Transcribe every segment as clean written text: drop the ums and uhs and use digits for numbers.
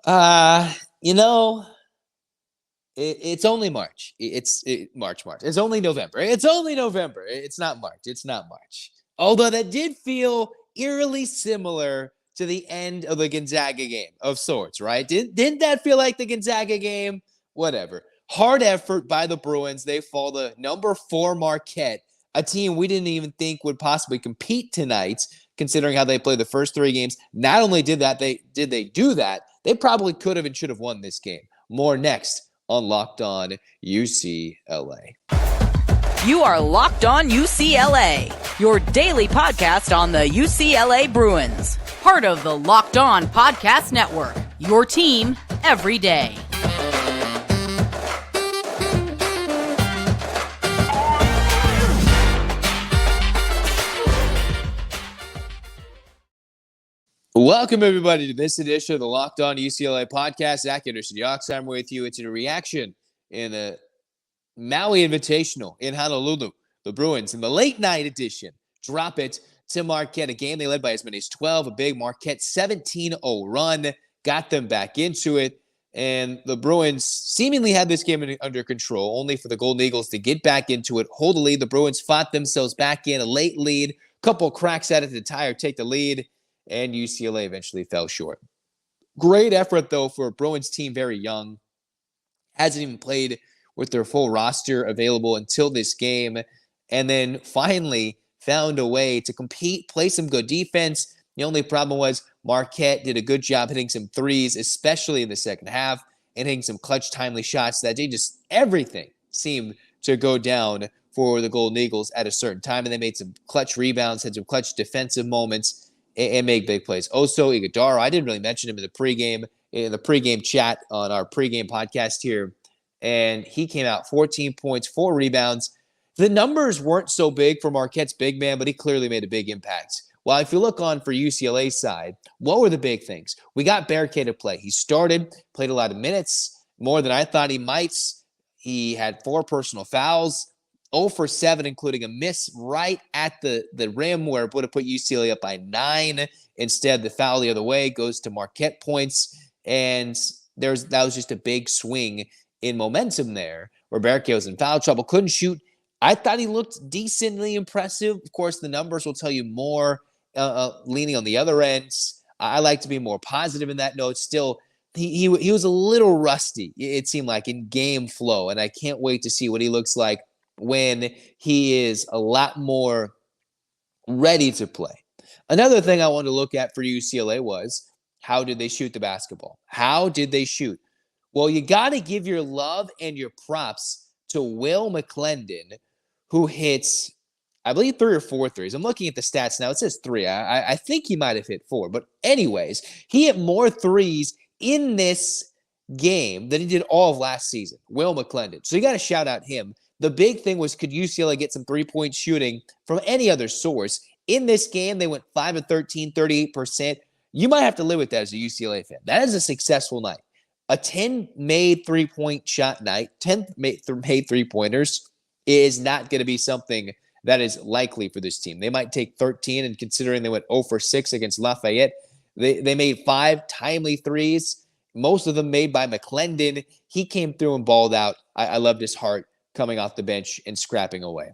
Uh, you know, it's only March. March. It's only November. It's only November. It's not March. It's not March. Although that did feel eerily similar to the end of the Gonzaga game of sorts, right? Didn't that feel like the Gonzaga game? Whatever. Hard effort by the Bruins. They fall to number 4 Marquette, a team we didn't even think would possibly compete tonight, considering how they played the first 3 games. Not only did they do that, they probably could have and should have won this game. More next on Locked On UCLA. You are Locked On UCLA, your daily podcast on the UCLA Bruins. Part of the Locked On Podcast Network, your team every day. Welcome, everybody, to this edition of the Locked On UCLA podcast. Anderson-Yoxsimer with you. It's a reaction in the Maui Invitational in Honolulu. The Bruins, in the late night edition, drop it to Marquette. A game they led by as many as 12. A big Marquette 17-0 run got them back into it. And the Bruins seemingly had this game under control, only for the Golden Eagles to get back into it, hold the lead. The Bruins fought themselves back in, a late lead, couple cracks at it to tie or take the lead. And UCLA eventually fell short. Great effort, though, for a Bruins team very young. Hasn't even played with their full roster available until this game. And then finally found a way to compete, play some good defense. The only problem was Marquette did a good job hitting some threes, especially in the second half, and hitting some clutch, timely shots. That day, just everything seemed to go down for the Golden Eagles at a certain time. And they made some clutch rebounds, had some clutch defensive moments, and make big plays. Also, Iguodala, I didn't really mention him in the pregame chat on our pregame podcast here, and he came out 14 points, 4 rebounds. The numbers weren't so big for Marquette's big man, but he clearly made a big impact. Well, if you look on for UCLA's side, what were the big things? We got Berke to play. He played a lot of minutes, more than I thought he might. He had 4 personal fouls. 0 for 7, including a miss right at the rim where it would have put UCLA up by 9. Instead, the foul the other way goes to Marquette points, and that was just a big swing in momentum there, where Berke was in foul trouble, couldn't shoot. I thought he looked decently impressive. Of course, the numbers will tell you more, leaning on the other ends. I like to be more positive in that note. Still, he was a little rusty, it seemed like, in game flow, and I can't wait to see what he looks like when he is a lot more ready to play. Another thing I wanted to look at for UCLA was, how did they shoot the basketball? How did they shoot? Well, you got to give your love and your props to Will McClendon, who hits, I believe, 3 or 4 threes. I'm looking at the stats now. It says 3. I think he might have hit 4. But anyways, he hit more threes in this game than he did all of last season. Will McClendon. So you got to shout out him. The big thing was, could UCLA get some three-point shooting from any other source? In this game, they went 5 of 13, 38%. You might have to live with that as a UCLA fan. That is a successful night. A 10 made three-point shot night, 10 made three-pointers, is not going to be something that is likely for this team. They might take 13, and considering they went 0 for 6 against Lafayette, they made 5 timely threes, most of them made by McClendon. He came through and balled out. I loved his heart coming off the bench and scrapping away.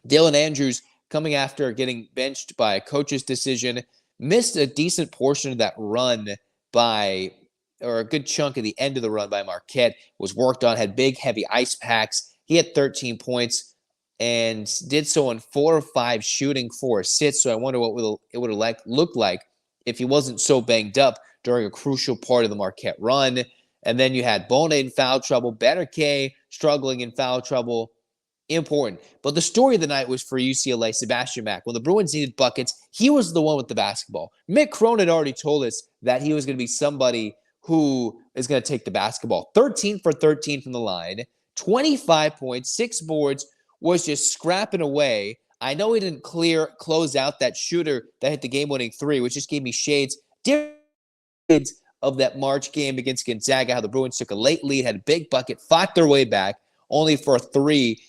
Dylan Andrews, coming after getting benched by a coach's decision, missed a decent portion of that run or a good chunk of the end of the run by Marquette, was worked on, had big, heavy ice packs. He had 13 points and did so on 4 of 5 shooting, 4 assists. So I wonder what it would have looked like if he wasn't so banged up during a crucial part of the Marquette run. And then you had Bona in foul trouble, Berke struggling in foul trouble. Important. But the story of the night was for UCLA, Sebastian Mack. When the Bruins needed buckets, he was the one with the basketball. Mick Cronin had already told us that he was going to be somebody who is going to take the basketball. 13 for 13 from the line, 25 points, 6 boards, was just scrapping away. I know he didn't close out that shooter that hit the game-winning 3, which just gave me shades of that March game against Gonzaga, how the Bruins took a late lead, had a big bucket, fought their way back, only for a 3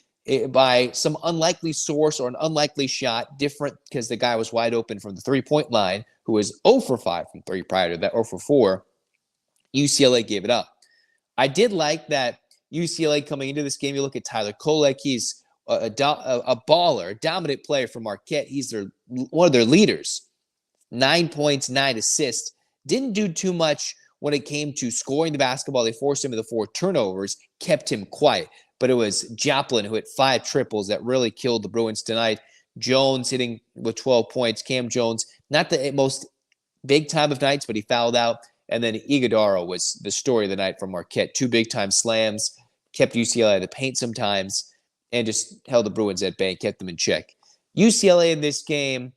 by some unlikely source or an unlikely shot, different because the guy was wide open from the three-point line, who was 0 for 5 from 3 prior to that, 0 for 4. UCLA gave it up. I did like that UCLA coming into this game. You look at Tyler Kolek. He's a baller, a dominant player for Marquette. He's one of their leaders. 9 points, 9 assists. Didn't do too much when it came to scoring the basketball. They forced him into 4 turnovers, kept him quiet. But it was Joplin who hit 5 triples that really killed the Bruins tonight. Jones hitting with 12 points. Cam Jones, not the most big time of nights, but he fouled out. And then Iguodala was the story of the night from Marquette. 2 big-time slams, kept UCLA at the paint sometimes, and just held the Bruins at bay, kept them in check. UCLA in this game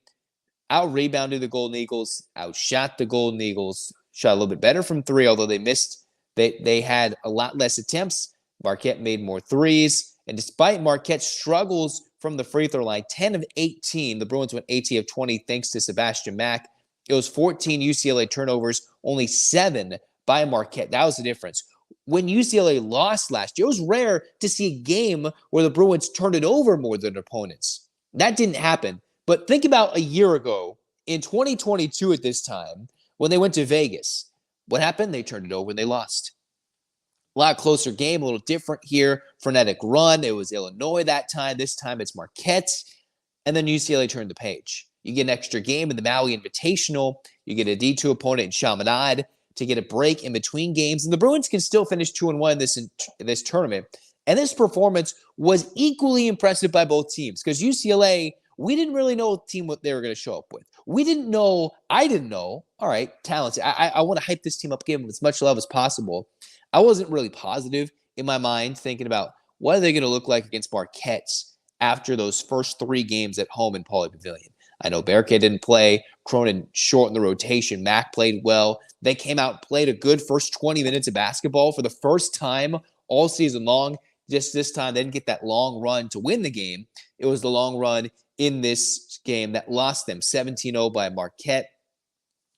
out-rebounded the Golden Eagles, outshot the Golden Eagles, shot a little bit better from 3, although they missed. They had a lot less attempts. Marquette made more threes. And despite Marquette's struggles from the free throw line, 10 of 18, the Bruins went 18 of 20 thanks to Sebastian Mack. It was 14 UCLA turnovers, only 7 by Marquette. That was the difference. When UCLA lost last year, it was rare to see a game where the Bruins turned it over more than opponents. That didn't happen. But think about a year ago, in 2022 at this time, when they went to Vegas. What happened? They turned it over and they lost. A lot closer game, a little different here. Frenetic run. It was Illinois that time. This time it's Marquette. And then UCLA turned the page. You get an extra game in the Maui Invitational. You get a D2 opponent in Chaminade to get a break in between games. And the Bruins can still finish 2-1 in this tournament. And this performance was equally impressive by both teams because UCLA, we didn't really know what team what they were going to show up with. I didn't know. All right, talented. I want to hype this team up, give them as much love as possible. I wasn't really positive in my mind thinking about what are they going to look like against Marquette after those first 3 games at home in Pauley Pavilion. I know Berke didn't play. Cronin shortened the rotation. Mack played well. They came out and played a good first 20 minutes of basketball for the first time all season long. Just this time, they didn't get that long run to win the game. It was the long run in this game that lost them 17-0 by Marquette.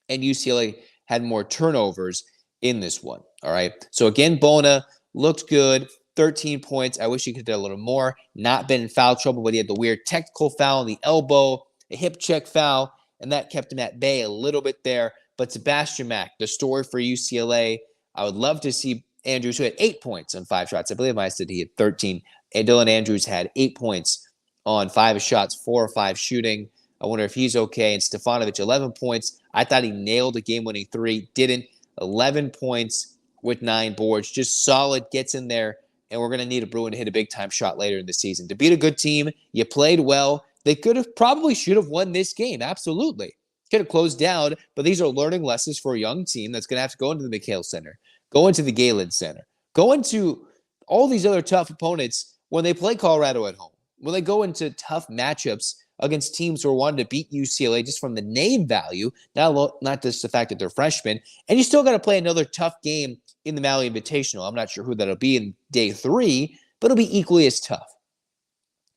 And UCLA had more turnovers in this one. All right. So again, Bona looked good. 13 points. I wish he could have done a little more. Not been in foul trouble, but he had the weird technical foul on the elbow, a hip check foul, and that kept him at bay a little bit there. But Sebastian Mack, the story for UCLA, I would love to see Andrews, who had 8 points on 5 shots. I believe I said he had 13. And Dylan Andrews had 8 points on 5 shots, 4 or 5 shooting. I wonder if he's okay. And Stefanovic, 11 points. I thought he nailed a game-winning 3. Didn't. 11 points with 9 boards. Just solid, gets in there. And we're going to need a Bruin to hit a big-time shot later in the season. To beat a good team, you played well. They should have won this game. Absolutely. Could have closed down, but these are learning lessons for a young team that's going to have to go into the McHale Center, go into the Galen Center, go into all these other tough opponents when they play Colorado at home, when they go into tough matchups against teams who are wanting to beat UCLA just from the name value, not just the fact that they're freshmen. And you still got to play another tough game in the Maui Invitational. I'm not sure who that'll be in day 3, but it'll be equally as tough.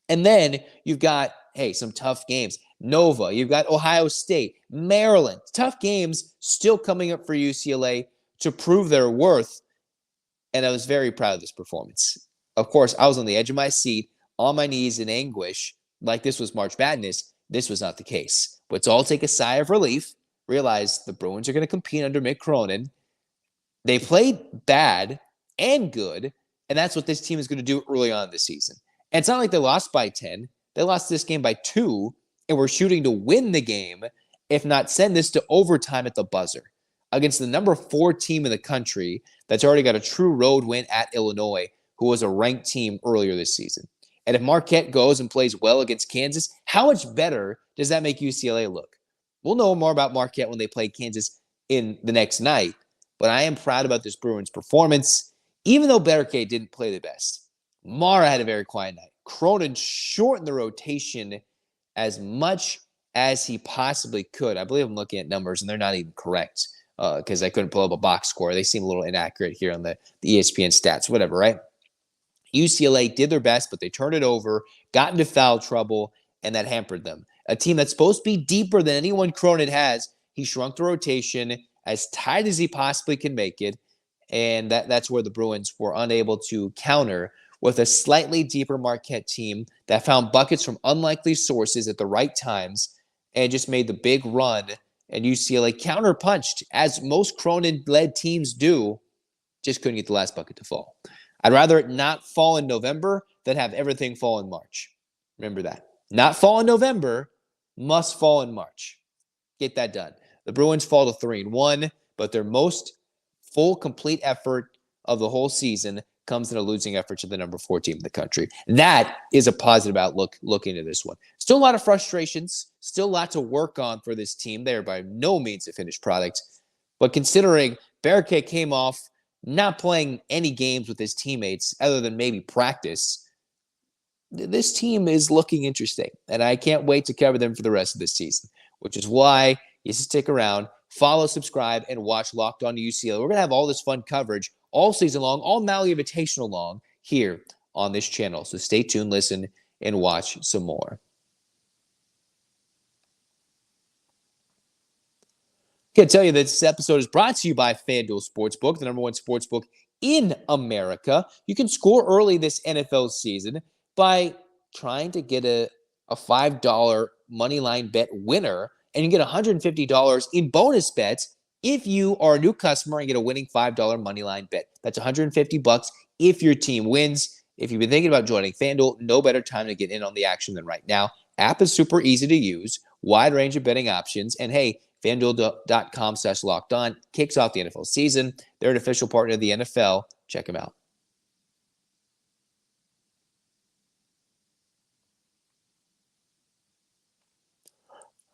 And then you've got, some tough games. Nova, you've got Ohio State, Maryland. Tough games still coming up for UCLA to prove their worth. And I was very proud of this performance. Of course, I was on the edge of my seat, on my knees in anguish, like this was March Madness. This was not the case. Let's all take a sigh of relief, realize the Bruins are going to compete under Mick Cronin. They played bad and good, and that's what this team is going to do early on this season. And it's not like they lost by 10. They lost this game by 2, and we're shooting to win the game, if not send this to overtime at the buzzer against the number 4 team in the country that's already got a true road win at Illinois, who was a ranked team earlier this season. And if Marquette goes and plays well against Kansas, how much better does that make UCLA look? We'll know more about Marquette when they play Kansas in the next night, but I am proud about this Bruins performance, even though Berke didn't play the best. Mara had a very quiet night. Cronin shortened the rotation as much as he possibly could. I believe I'm looking at numbers, and they're not even correct because I couldn't pull up a box score. They seem a little inaccurate here on the ESPN stats, whatever, right? UCLA did their best, but they turned it over, got into foul trouble, and that hampered them. A team that's supposed to be deeper than anyone Cronin has, he shrunk the rotation as tight as he possibly can make it, and that's where the Bruins were unable to counter with a slightly deeper Marquette team that found buckets from unlikely sources at the right times and just made the big run and UCLA counterpunched, as most Cronin-led teams do, just couldn't get the last bucket to fall. I'd rather it not fall in November than have everything fall in March. Remember that. Not fall in November, must fall in March. Get that done. The Bruins fall to 3-1, but their most full, complete effort of the whole season comes in a losing effort to the number 4 team in the country. That is a positive outlook looking into this one. Still a lot of frustrations, still a lot to work on for this team. They are by no means a finished product. But considering Berke came off not playing any games with his teammates other than maybe practice, this team is looking interesting. And I can't wait to cover them for the rest of this season, which is why you should stick around, follow, subscribe, and watch Locked On UCLA. We're going to have all this fun coverage all season long, all Maui Invitational long here on this channel. So stay tuned, listen, and watch some more. I can tell you that this episode is brought to you by FanDuel Sportsbook, the number one sportsbook in America. You can score early this NFL season by trying to get a $5 moneyline bet winner, and you get $150 in bonus bets if you are a new customer and get a winning $5 moneyline bet. That's $150 if your team wins. If you've been thinking about joining FanDuel, no better time to get in on the action than right now. App is super easy to use, wide range of betting options, and hey, FanDuel.com/lockedon kicks off the NFL season. They're an official partner of the NFL. Check them out.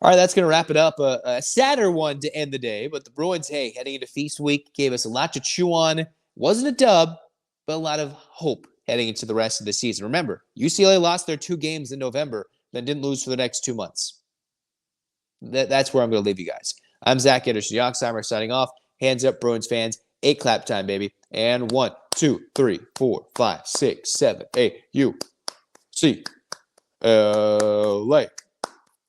All right, that's going to wrap it up. A sadder one to end the day, but the Bruins, hey, heading into Feast Week, gave us a lot to chew on. Wasn't a dub, but a lot of hope heading into the rest of the season. Remember, UCLA lost their 2 games in November, then didn't lose for the next 2 months. That's where I'm going to leave you guys. I'm Zach Anderson-Yoxsimer signing off. Hands up, Bruins fans. 8 clap time, baby. And 1, 2, 3, 4, 5, 6, 7, 8. UCLA.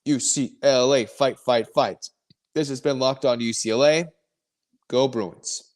UCLA. Fight, fight, fight. This has been Locked On UCLA. Go Bruins.